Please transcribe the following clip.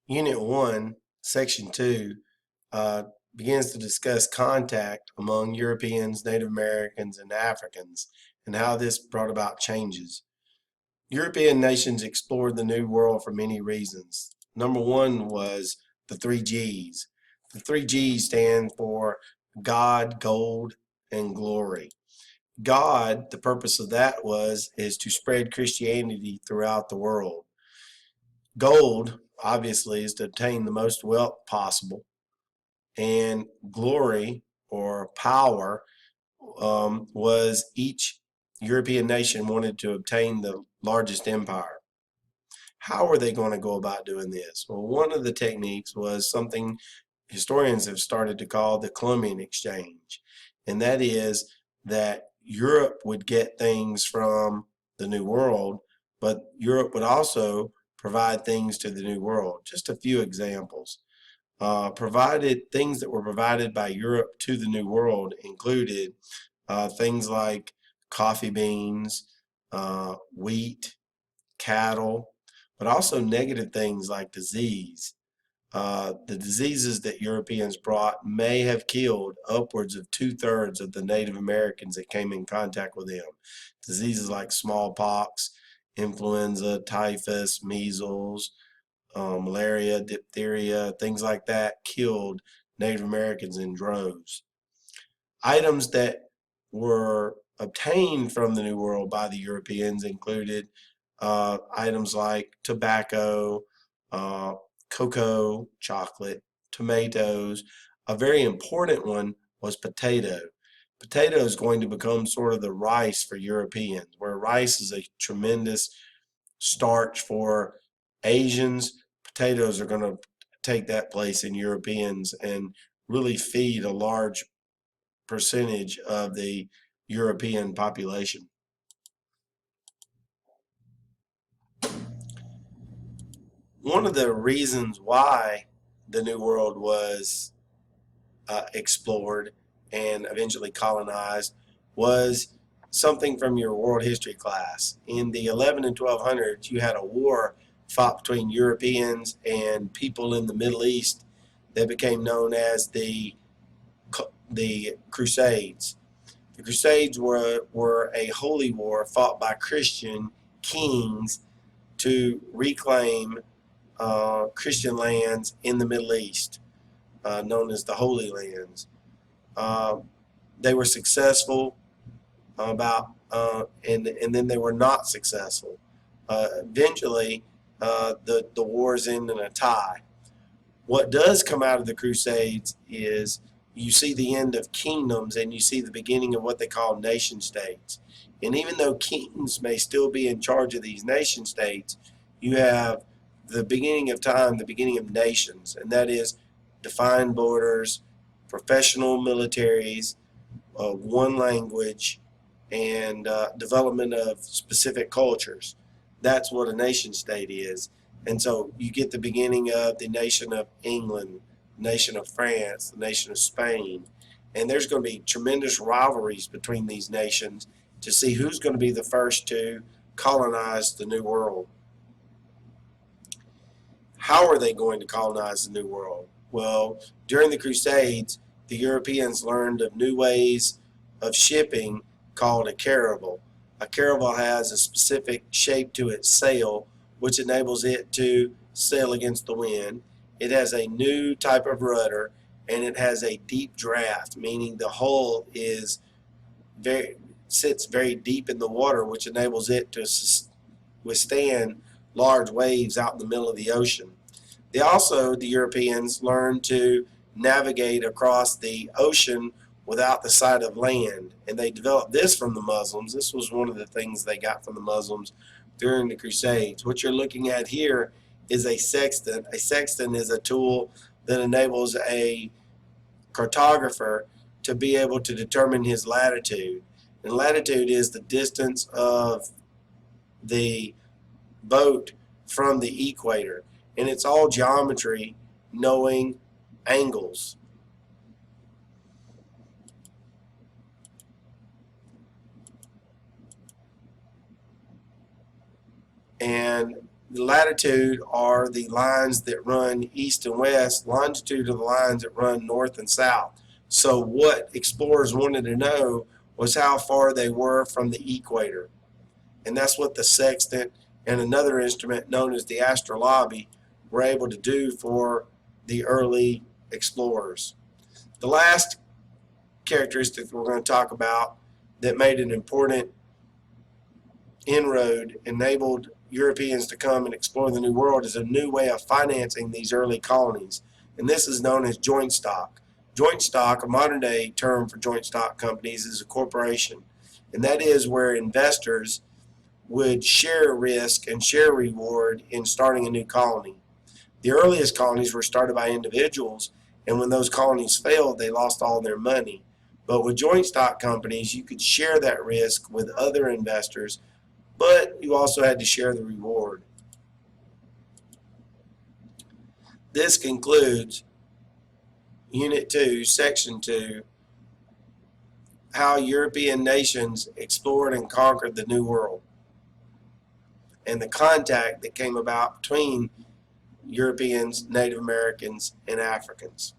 Unit 1, Section 2, uh, begins to discuss contact among Europeans, Native Americans, and Africans, and how this brought about changes. European nations explored the New World for many reasons. Number one was the three G's. The three G's stand for God, gold, and glory. God, the purpose of that is to spread Christianity throughout the world. Gold, obviously, is to obtain the most wealth possible, and glory or power was each European nation wanted to obtain the largest empire. How are they going to go about doing this? Well, one of the techniques was something historians have started to call the Columbian Exchange, and that is that Europe would get things from the New World, but Europe would also provide things to the New World. Just a few examples. Provided things that were provided by Europe to the New World included things like coffee beans, wheat, cattle, but also negative things like disease. The diseases that Europeans brought may have killed upwards of 2/3 of the Native Americans that came in contact with them. Diseases like smallpox, influenza, typhus, measles, malaria, diphtheria, things like that killed Native Americans in droves. Items that were obtained from the New World by the Europeans included items like tobacco, uh, cocoa, chocolate, tomatoes. A very important one was potato. Potato is going to become sort of the rice for Europeans, where rice is a tremendous starch for Asians. Potatoes are going to take that place in Europeans and really feed a large percentage of the European population. One of the reasons why the New World was explored and eventually colonized was something from your world history class. In the 11 and 1200s, you had a war fought between Europeans and people in the Middle East that became known as the Crusades. The Crusades were a holy war fought by Christian kings to reclaim Christian lands in the Middle East, known as the Holy Lands. Uh, they were successful and then they were not successful. Eventually, the wars end in a tie. What does come out of the Crusades is you see the end of kingdoms and you see the beginning of what they call nation states. And even though kings may still be in charge of these nation states, you have the beginning of time, the beginning of nations, and that is defined borders, professional militaries, one language, and development of specific cultures. That's what a nation state is. And so you get the beginning of the nation of England, nation of France, the nation of Spain. And there's going to be tremendous rivalries between these nations to see who's going to be the first to colonize the New World. How are they going to colonize the New World? Well, during the Crusades, the Europeans learned of new ways of shipping called a caravel. A caravel has a specific shape to its sail, which enables it to sail against the wind. It has a new type of rudder, and it has a deep draft, meaning the hull is very sits very deep in the water, which enables it to withstand large waves out in the middle of the ocean. The Europeans, learned to navigate across the ocean without the sight of land, and they developed this from the Muslims. This was one of the things they got from the Muslims during the Crusades. What you're looking at here is a sextant. A sextant is a tool that enables a cartographer to be able to determine his latitude. And latitude is the distance of the boat from the equator. And it's all geometry, knowing angles. And The latitude are the lines that run east and west. Longitude are the lines that run north and south. So what explorers wanted to know was how far they were from the equator. And that's what the sextant and another instrument known as the astrolabe were able to do for the early explorers. The last characteristic we're going to talk about that made an important inroad, enabled Europeans to come and explore the New World, is a new way of financing these early colonies. And this is known as joint stock. Joint stock, a modern day term for joint stock companies, is a corporation. And that is where investors would share risk and share reward in starting a new colony. The earliest colonies were started by individuals, and when those colonies failed, they lost all their money. But with joint stock companies, you could share that risk with other investors, but you also had to share the reward. This concludes Unit 2, Section 2, how European nations explored and conquered the New World, and the contact that came about between Europeans, Native Americans, and Africans.